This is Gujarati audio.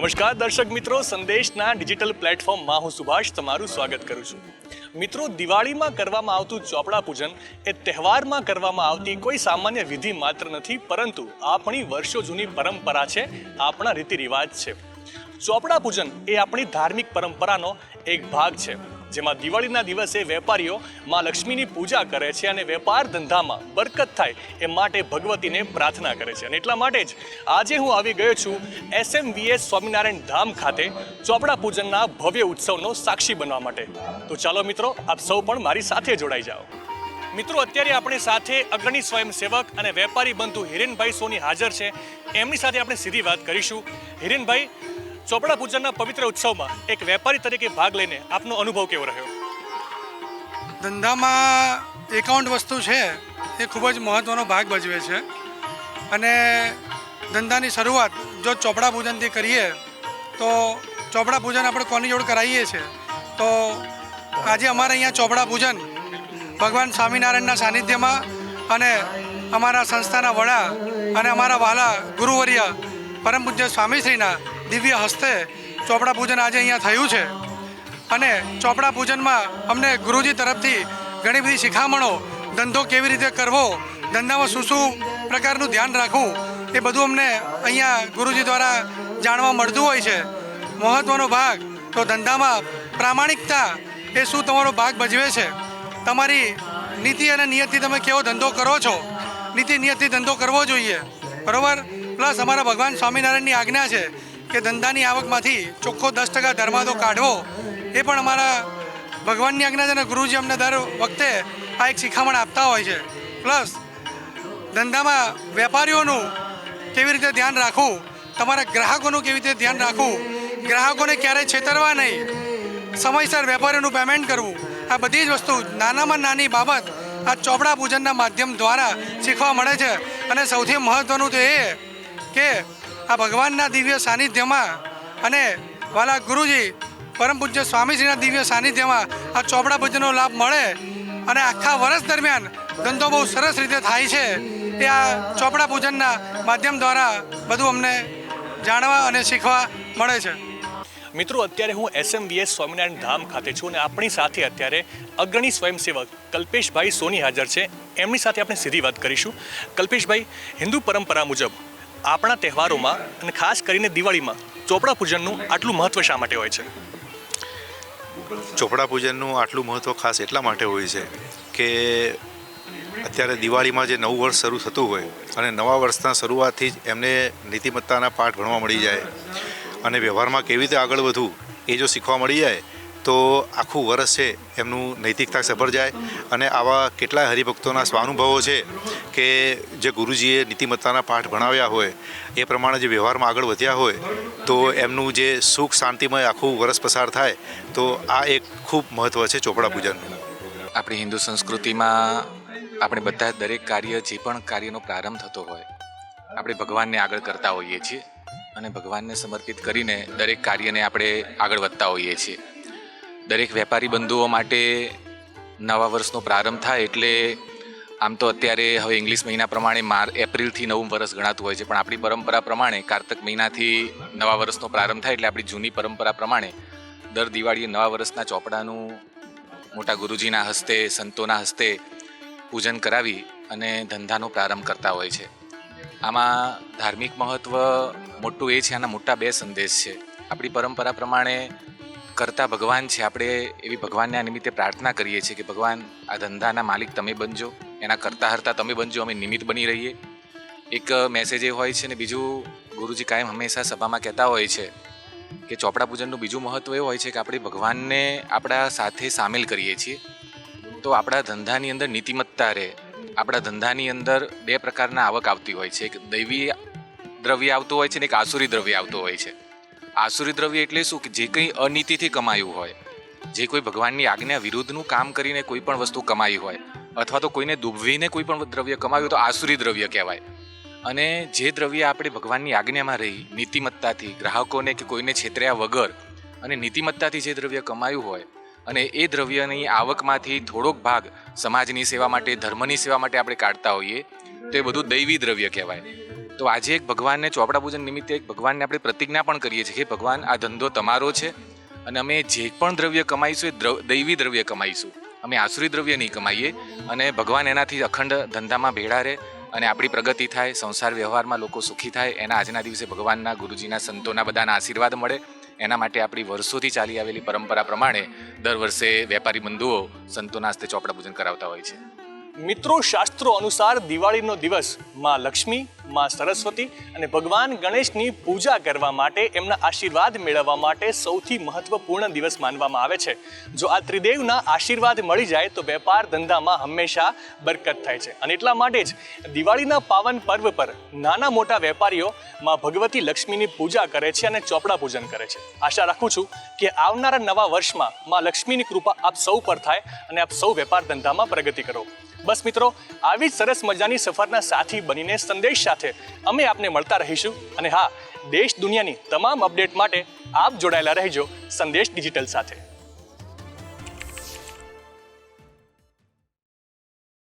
નમસ્કાર દર્શક મિત્રો, સંદેશના ડિજિટલ પ્લેટફોર્મમાં હું સુભાષ તમારું સ્વાગત કરું છું. મિત્રો, દિવાળીમાં કરવામાં આવતું ચોપડા પૂજન એ તહેવારમાં કરવામાં આવતી કોઈ સામાન્ય વિધિ માત્ર નથી, પરંતુ આપણી વર્ષો જૂની પરંપરા છે, આપણા રીતિ રિવાજ છે. ચોપડા પૂજન એ આપણી ધાર્મિક પરંપરાનો એક ભાગ છે, જેમાં દિવાળીના દિવસે વેપારીઓ માં લક્ષ્મીની પૂજા કરે છે અને વેપાર ધંધામાં બરકત થાય એ માટે ભગવતીને પ્રાર્થના કરે છે. અને એટલા માટે જ આજે હું આવી ગયો છું SMVS સ્વામિનારાયણ ધામ ખાતે ચોપડા પૂજનના ભવ્ય ઉત્સવનો સાક્ષી બનવા માટે. તો ચાલો મિત્રો, આપ સૌ પણ મારી સાથે જોડાઈ જાઓ. મિત્રો, અત્યારે આપણી સાથે અગ્રણી સ્વયંસેવક અને વેપારી બંધુ હિરેનભાઈ સોની હાજર છે. એમની સાથે આપણે સીધી વાત કરીશું. હિરેનભાઈ, ચોપડા પૂજનના પવિત્ર ઉત્સવમાં એક વેપારી તરીકે ભાગ લઈને આપનો અનુભવ કેવો રહ્યો? ધંધામાં એકાઉન્ટ વસ્તુ છે એ ખૂબ જ મહત્ત્વનો ભાગ ભજવે છે અને ધંધાની શરૂઆત જો ચોપડા પૂજનથી કરીએ તો ચોપડા પૂજન આપણે કોની જોડે કરાવીએ છીએ તો આજે અમારે અહીંયા ચોપડા પૂજન ભગવાન સ્વામિનારાયણના સાનિધ્યમાં અને અમારા સંસ્થાના વડા અને અમારા વહાલા ગુરુવર્ય પરમ પૂજ્ય સ્વામીશ્રીના દિવ્ય હસ્તે ચોપડા પૂજન આજે અહીંયા થયું છે. અને ચોપડા પૂજનમાં અમને ગુરુજી તરફથી ઘણી બધી શિખામણો, ધંધો કેવી રીતે કરવો, ધંધામાં શું શું પ્રકારનું ધ્યાન રાખવું, એ બધું અમને અહીંયા ગુરુજી દ્વારા જાણવા મળતું હોય છે. મહત્ત્વનો ભાગ તો ધંધામાં પ્રામાણિકતા એ શું તમારો ભાગ ભજવે છે. તમારી નીતિ અને નિયતથી તમે કેવો ધંધો કરો છો, નીતિ નિયતથી ધંધો કરવો જોઈએ, બરાબર. પ્લસ અમારા ભગવાન સ્વામિનારાયણની આજ્ઞા છે કે ધંધાની આવકમાંથી ચોખ્ખો 10% ધર્માદો કાઢવો, એ પણ અમારા ભગવાનની આજ્ઞા છે અને ગુરુજી અમને દર વખતે આ એક શિખામણ આપતા હોય છે. પ્લસ ધંધામાં વેપારીઓનું કેવી રીતે ધ્યાન રાખવું, તમારા ગ્રાહકોનું કેવી રીતે ધ્યાન રાખવું, ગ્રાહકોને ક્યારેય છેતરવા નહીં, સમયસર વેપારીઓનું પેમેન્ટ કરવું, આ બધી જ વસ્તુ નાનામાં નાની બાબત આ ચોપડા પૂજનના માધ્યમ દ્વારા શીખવા મળે છે. અને સૌથી મહત્ત્વનું તો એ કે આ ભગવાનના દિવ્ય સાનિધ્યમાં અને વાલા ગુરુજી પરમ પૂજ્ય સ્વામીશ્રીના દિવ્ય સાનિધ્યમાં આ ચોપડા પૂજનનો લાભ મળે અને આખા વર્ષ દરમિયાન ધંધો બહુ સરસ રીતે થાય છે. એ આ ચોપડા પૂજનના માધ્યમ દ્વારા બધું અમને જાણવા અને શીખવા મળે છે. મિત્રો, અત્યારે હું SMVS સ્વામિનારાયણ ધામ ખાતે છું અને આપણી સાથે અત્યારે અગ્રણી સ્વયંસેવક કલ્પેશભાઈ સોની હાજર છે. એમની સાથે આપણે સીધી વાત કરીશું. કલ્પેશભાઈ, હિન્દુ પરંપરા મુજબ આપણા તહેવારોમાં અને ખાસ કરીને દિવાળીમાં ચોપડા પૂજનનું આટલું મહત્ત્વ શા માટે હોય છે? ચોપડા પૂજનનું આટલું મહત્ત્વ ખાસ એટલા માટે હોય છે કે અત્યારે દિવાળીમાં જે નવું વર્ષ શરૂ થતું હોય અને નવા વર્ષના શરૂઆતથી જ એમને નીતિમત્તાના પાઠ ભણવા મળી જાય અને વ્યવહારમાં કેવી રીતે આગળ વધવું એ જો શીખવા મળી જાય તો આખું વર્ષ છે એમનું નૈતિકતા સભર જાય. અને આવા કેટલાય હરિભક્તોના સ્વાનુભવો છે કે જે ગુરુજીએ નીતિમત્તાના પાઠ ભણાવ્યા હોય એ પ્રમાણે જે વ્યવહારમાં આગળ વધ્યા હોય તો એમનું જે સુખ શાંતિમય આખું વર્ષ પસાર થાય. તો આ એક ખૂબ મહત્ત્વ છે ચોપડા પૂજનનું. આપણી હિન્દુ સંસ્કૃતિમાં આપણે બધા દરેક કાર્ય, જે પણ કાર્યનો પ્રારંભ થતો હોય, આપણે ભગવાનને આગળ કરતા હોઈએ છીએ અને ભગવાનને સમર્પિત કરીને દરેક કાર્યને આપણે આગળ વધતા હોઈએ છીએ. દરેક વેપારી બંધુઓ માટે નવા વર્ષનો પ્રારંભ થાય એટલે આમ તો અત્યારે હવે ઇંગ્લિશ મહિના પ્રમાણે એપ્રિલથી નવું વર્ષ ગણાતું હોય છે, પણ આપણી પરંપરા પ્રમાણે કારતક મહિનાથી નવા વર્ષનો પ્રારંભ થાય. એટલે આપણી જૂની પરંપરા પ્રમાણે દર દિવાળીએ નવા વર્ષના ચોપડાનું મોટા ગુરુજીના હસ્તે, સંતોના હસ્તે પૂજન કરાવી અને ધંધાનો પ્રારંભ કરતા હોય છે. આમાં ધાર્મિક મહત્ત્વ મોટું એ છે, આના મોટા 2 સંદેશ છે. આપણી પરંપરા પ્રમાણે કરતા ભગવાન છે. આપણે એવી ભગવાનને આ નિમિત્તે પ્રાર્થના કરીએ છીએ કે ભગવાન, આ ધંધાના માલિક તમે બનજો, એના કરતા હરતા તમે બનજો, અમે નિમિત્ત બની રહીએ. એક મેસેજ એ હોય છે. ને બીજું, ગુરુજી કાયમ હંમેશા સભામાં કહેતા હોય છે કે ચોપડા પૂજનનું બીજું મહત્ત્વ એ હોય છે કે આપણે ભગવાનને આપણા સાથે સામેલ કરીએ છીએ તો આપણા ધંધાની અંદર નીતિમત્તા રહે. આપણા ધંધાની અંદર 2 પ્રકારના આવક આવતી હોય છે. એક દૈવી દ્રવ્ય આવતું હોય છે ને એક આસુરી દ્રવ્ય આવતું હોય છે. આસુરી દ્રવ્ય એટલે શું કે જે કંઈ અનીતિથી કમાયું હોય, જે કોઈ ભગવાનની આજ્ઞા વિરુદ્ધનું કામ કરીને કોઈ પણ વસ્તુ કમાઈ હોય અથવા તો કોઈને દુભવીને કોઈ પણ દ્રવ્ય કમાયું તો આસુરી દ્રવ્ય કહેવાય. અને જે દ્રવ્ય આપણે ભગવાનની આજ્ઞામાં રહી નીતિમત્તાથી, ગ્રાહકોને કે કોઈને છેતર્યા વગર અને નીતિમત્તાથી જે દ્રવ્ય કમાયું હોય અને એ દ્રવ્યની આવકમાંથી થોડોક ભાગ સમાજની સેવા માટે, ધર્મની સેવા માટે આપણે કાઢતા હોઈએ તો એ બધું દૈવી દ્રવ્ય કહેવાય. તો આજે એક ભગવાનને ચોપડા પૂજન નિમિત્તે એક ભગવાનને આપણે પ્રતિજ્ઞા પણ કરીએ છીએ કે ભગવાન આ ધંધો તમારો છે અને અમે જે પણ દ્રવ્ય કમાઈશું એ દૈવી દ્રવ્ય કમાઈશું, અમે આસુરી દ્રવ્ય નહીં કમાઈએ અને ભગવાન એનાથી અખંડ ધંધામાં ભેળા રહે અને આપણી પ્રગતિ થાય, સંસાર વ્યવહારમાં લોકો સુખી થાય, એના આજના દિવસે ભગવાનના ગુરુજીના સંતોના બધાના આશીર્વાદ મળે. એના માટે આપણી વર્ષોથી ચાલી આવેલી પરંપરા પ્રમાણે દર વર્ષે વેપારી બંધુઓ સંતોના હસ્તે ચોપડા પૂજન કરાવતા હોય છે. મિત્રો, શાસ્ત્રો અનુસાર દિવાળીનો દિવસ માં લક્ષ્મી, માં સરસ્વતી અને ભગવાન ગણેશની પૂજા કરવા માટે, એમના આશીર્વાદ મેળવવા માટે સૌથી મહત્વપૂર્ણ દિવસ માનવામાં આવે છે. જો આ ત્રિદેવના આશીર્વાદ મળી જાય તો વેપાર ધંધામાં હંમેશા બરકત થાય છે. અને એટલા માટે જ દિવાળીના પાવન પર્વ પર નાના મોટા વેપારીઓ માં ભગવતી લક્ષ્મીની પૂજા કરે છે અને ચોપડા પૂજન કરે છે. આશા રાખું છું કે આવનારા નવા વર્ષમાં માં લક્ષ્મીની કૃપા આપ સૌ પર થાય અને આપ સૌ વેપાર ધંધામાં પ્રગતિ કરો. બસ મિત્રો, આવી જ સરસ મજાની સફરના સાથી બનીને સંદેશ સાથે અમે આપને મળતા રહીશું. અને હા, દેશ દુનિયાની તમામ અપડેટ માટે આપ જોડાયેલા રહેજો સંદેશ ડિજિટલ સાથે.